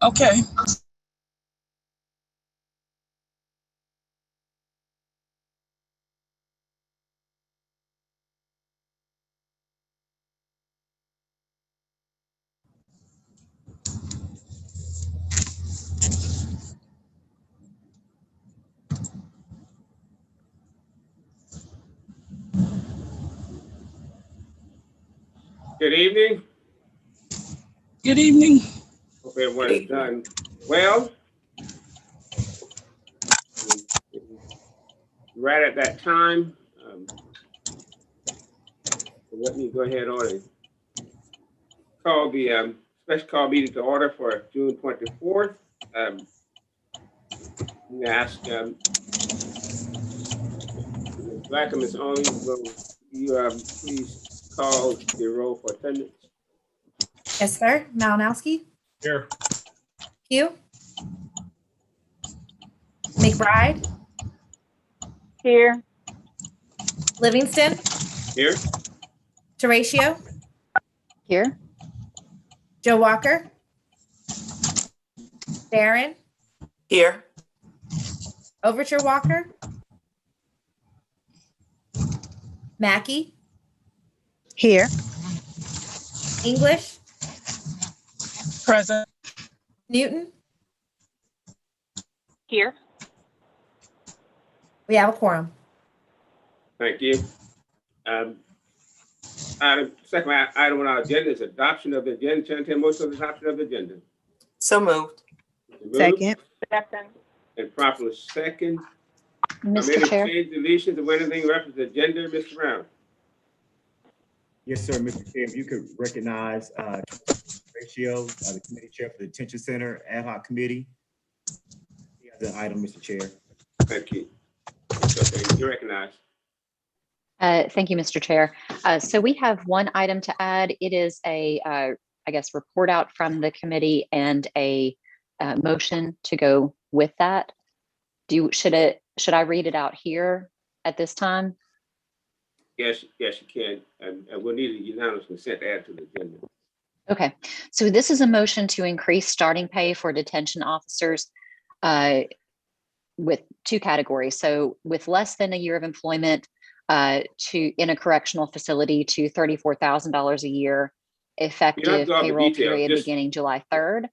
Okay. Good evening. Good evening. Hope everyone is done well. Right at that time, so let me go ahead on and call the special call meeting to order for June 24th. I'm going to ask Ms. Black and Ms. Only, will you please call the roll for attendance? Yes, sir. Malinowski. Here. Hugh. McBride. Here. Livingston. Here. Teratio. Here. Joe Walker. Barron. Here. Overture Walker. Mackey. Here. English. Present. Newton. Here. We have a quorum. Thank you. Second item on our agenda is adoption of the agenda. Chair, motion of adoption of the agenda. So moved. Moved Second. And properly second. Mr. Chair. Change, deletions, or anything reference to agenda, Mr. Brown. Yes, sir, Mr. Chair, if you could recognize Ratio, the committee chair for the Detention Center Ad Hoc Committee. He has an item, Mr. Chair. Thank you. Okay, you recognize. Thank you, Mr. Chair. So we have one item to add. It is a, I guess, report out from the committee and a motion to go with that. Should I read it out here at this time? Yes, you can. And we'll need a unanimous consent to add to the agenda. Okay, so this is a motion to increase starting pay for detention officers with two categories. So with less than a year of employment in a correctional facility to $34,000 a year, effective payroll period beginning July 3rd.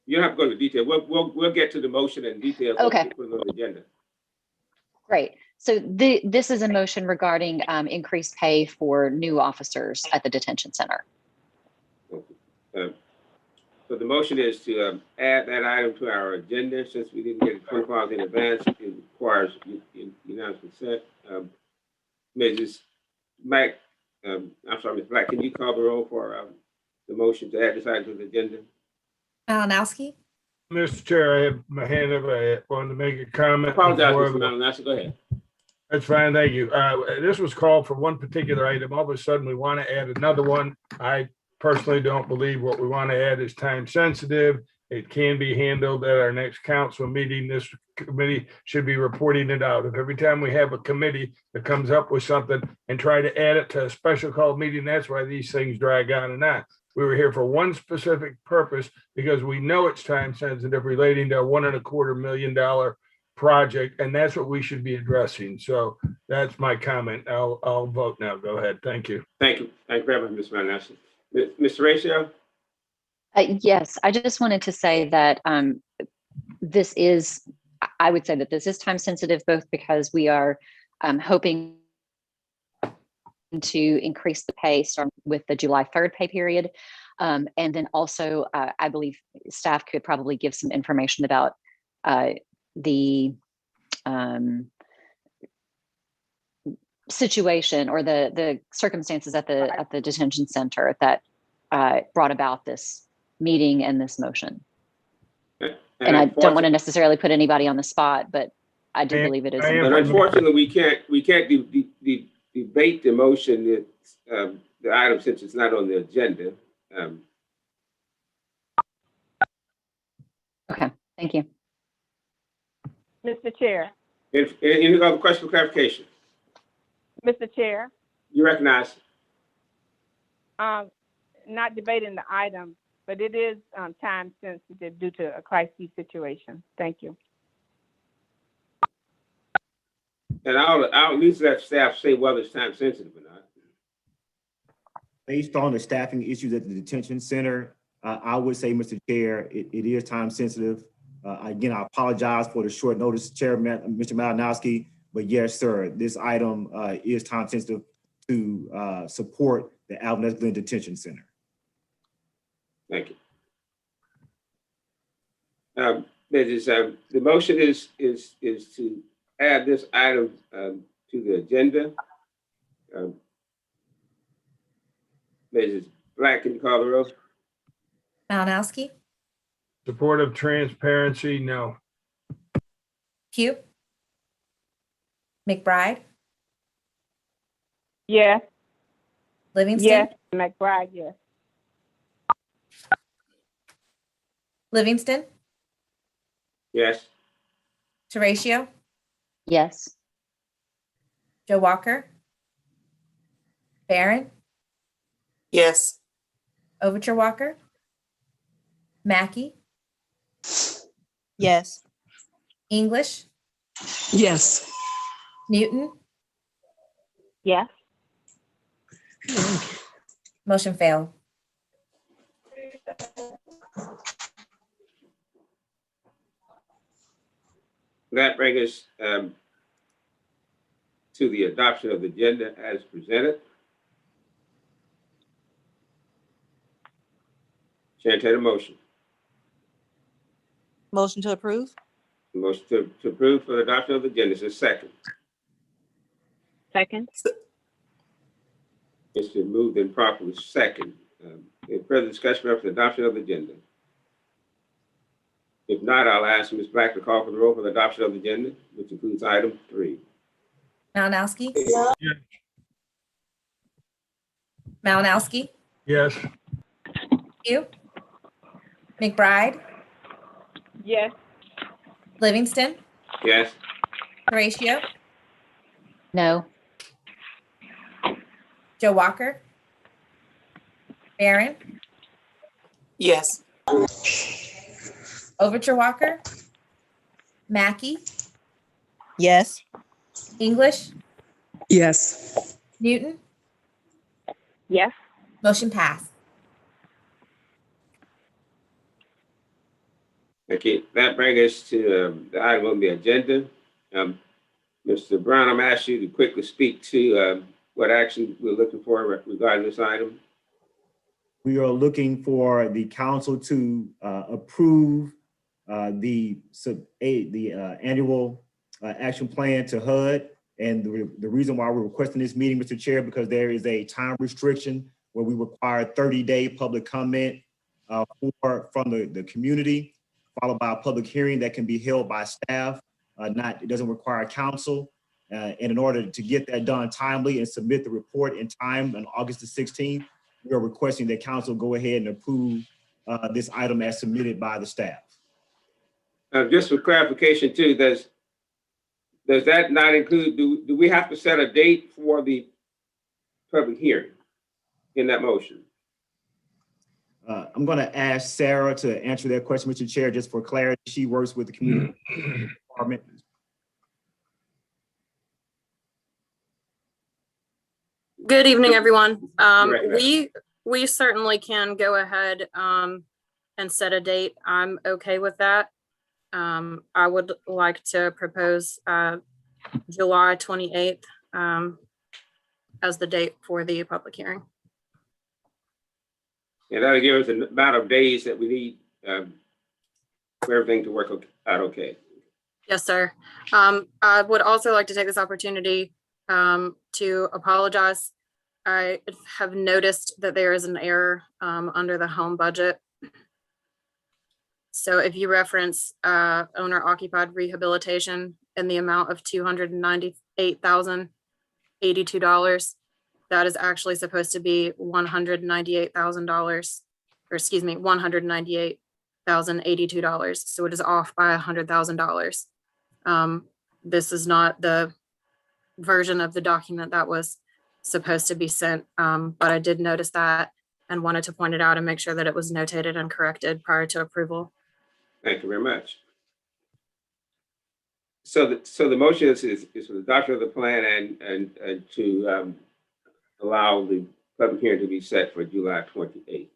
You don't have to go to the detail. We'll get to the motion and details. Okay. Put it on the agenda. Great. So this is a motion regarding increased pay for new officers at the detention center. So the motion is to add that item to our agenda. Since we didn't get it 24 hours in advance, it requires unanimous consent. Mrs. Mack, I'm sorry, Ms. Black, can you call the roll for the motion to add this item to the agenda? Malinowski. Mr. Chair, I have my hand up. I wanted to make a comment. I apologize, Mr. Malinowski. Go ahead. That's fine. Thank you. This was called for one particular item. All of a sudden, we want to add another one. I personally don't believe what we want to add is time sensitive. It can be handled at our next council meeting. This committee should be reporting it out. If every time we have a committee that comes up with something and try to add it to a special call meeting, that's why these things drag on and on. We were here for one specific purpose because we know it's time sensitive relating to a $1.25 million project, and that's what we should be addressing. So that's my comment. I'll vote now. Go ahead. Thank you. Thank you. Thank you very much, Mr. Malinowski. Mr. Ratio? Yes, I just wanted to say that I would say that this is time sensitive, both because we are hoping to increase the pay starting with the July 3rd pay period. And then also, I believe staff could probably give some information about the situation or the circumstances at the detention center that brought about this meeting and this motion. And I don't want to necessarily put anybody on the spot, but I do believe it is. But unfortunately, we can't debate the motion that the item since it's not on the agenda. Okay, thank you. Mr. Chair. Any other question for clarification? Mr. Chair, You recognize. not debating the item, but it is time sensitive due to a crisis situation. Thank you. And I'll at least let staff say whether it's time sensitive or not. Based on the staffing issues at the detention center, I would say, Mr. Chair, it is time sensitive. Again, I apologize for the short notice, Chairman, Mr. Malinowski, but yes, sir, this item is time sensitive to support the Alvin S. Glenn Detention Center. Thank you. The motion is to add this item to the agenda. Mrs. Black, can you call the roll? Malinowski, Support of transparency, no. Pugh, McBride, Yes. Livingston, Yes. McBride, yes. Livingston, Yes. Teratio, Yes. Joe Walker, Barron, Yes. Overture Walker, Mackey, Yes. English, Yes. Newton, Yes. motion failed. That brings us to the adoption of the agenda as presented. Chair, entertain a motion. Motion to approve? Motion to approve for the adoption of the agenda is a second. Second. It's been moved and properly second. Any further discussion of the adoption of the agenda? If not, I'll ask Ms. Black to call for the roll for the adoption of the agenda, which includes item 3. Malinowski, Yes. Malinowski, Yes. Pugh, McBride, Yes. Livingston, Yes. Teratio, No. Joe Walker, Barron, Yes. Overture Walker, Mackey, Yes. English, Yes. Newton, Yes. motion passed. Okay, that brings us to the item on the agenda. Mr. Brown, I'm asking you to quickly speak to what action we're looking for regarding this item. We are looking for the council to approve the annual action plan to HUD. And the reason why we're requesting this meeting, Mr. Chair, because there is a time restriction where we require 30-day public comment from the community, followed by a public hearing that can be held by staff. It doesn't require council. And in order to get that done timely and submit the report in time on August the 16th, we are requesting that council go ahead and approve this item as submitted by the staff. Just for clarification too, does that not include, do we have to set a date for the public hearing in that motion? I'm going to ask Sarah to answer that question, Mr. Chair, just for clarity. She works with the community department. Good evening, everyone. Right. We certainly can go ahead and set a date. I'm okay with that. I would like to propose July 28th as the date for the public hearing. And that'll give us an amount of days that we need for everything to work out okay. Yes, sir. I would also like to take this opportunity to apologize. I have noticed that there is an error under the home budget. So if you reference owner occupied rehabilitation in the amount of $298,082, that is actually supposed to be $198,000, or excuse me, $198,082. So it is off by $100,000. This is not the version of the document that was supposed to be sent, but I did notice that. and wanted to point it out and make sure that it was notated and corrected prior to approval. Thank you very much. So the motion is for the adoption of the plan and to allow the public hearing to be set for July 28th.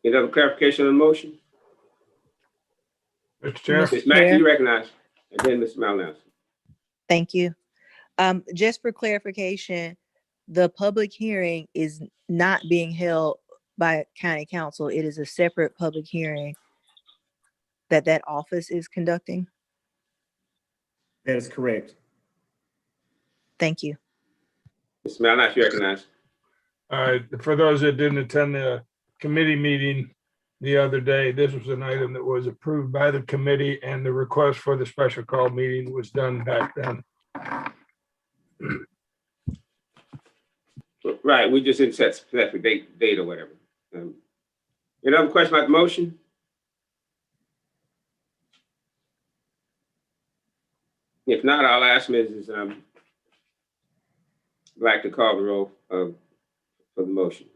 Any other clarification on the motion? Mr. Chair, Ms. Mackey, you recognize, and then Mr. Malinowski. Thank you. Just for clarification, the public hearing is not being held by county council. It is a separate public hearing that office is conducting. That is correct. Thank you. Ms. Malinowski, you recognize. for those that didn't attend the committee meeting the other day, this was an item that was approved by the committee, and the request for the special call meeting was done back then. Right, we just didn't set specific date or whatever. Any other question about the motion? If not, I'll ask Mrs. Black to call the roll for the motion.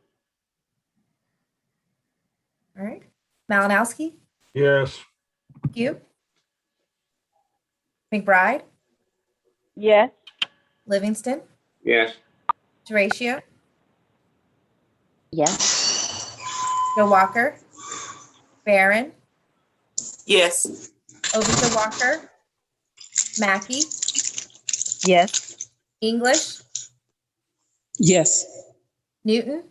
All right. Malinowski, Yes, Pugh, McBride, Yes. Livingston, Yes, Horatio, Yes. Joe Walker, Barron, Yes. Overton Walker, Mackey, Yes. English, Yes. Newton,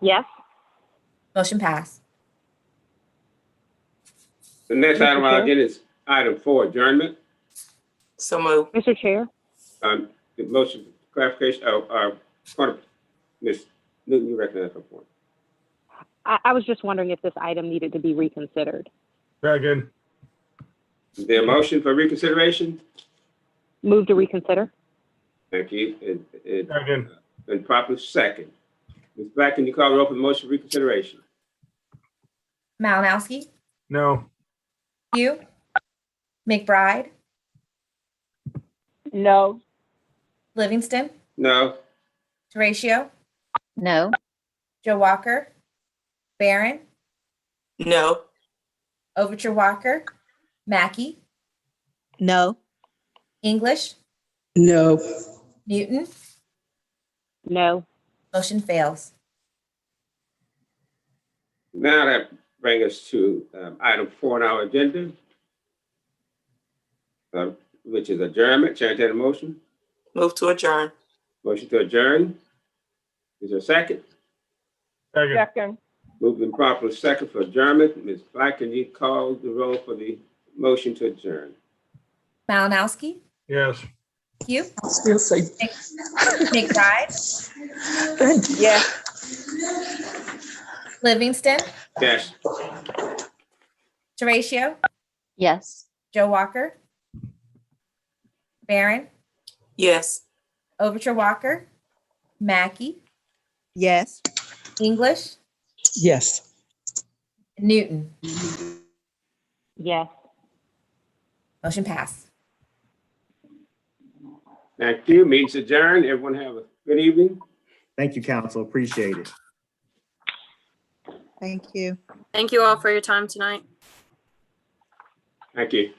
Yes. motion passed. the next Mr. item on our Chair? agenda is item 4, adjournment. So move. Mr. Chair, The motion clarification, Ms. Newton, you recognize her point. I was just wondering if this item needed to be reconsidered. second, Is there a motion for reconsideration? Move to reconsider? Thank you. second, And proper second. Ms. Black, can you call the roll for the motion for reconsideration? Malinowski, no, Pugh, McBride, No. Livingston, No, Horatio, No. Joe Walker, Barron, No. Overture Walker, Mackey, No. English, No. Newton, No. motion fails. now that brings us to item 4 on our agenda, which is adjournment. Chair, entertain a motion. Move to adjourn. Motion to adjourn. Is there a second? second, Second. Moved and properly second for adjournment. Ms. Black, can you call the roll for the motion to adjourn? Malinowski, yes. Pugh, I'll still say. McBride, Yes. Livingston, Yes. Horatio, Yes. Joe Walker, Barron, Yes. Overture Walker, Mackey, Yes. English, Yes. Newton, Yes. motion passed. Thank you. Meeting's adjourned. Everyone have a good evening. Thank you, council. Appreciate it. Thank you. Thank you all for your time tonight. Thank you.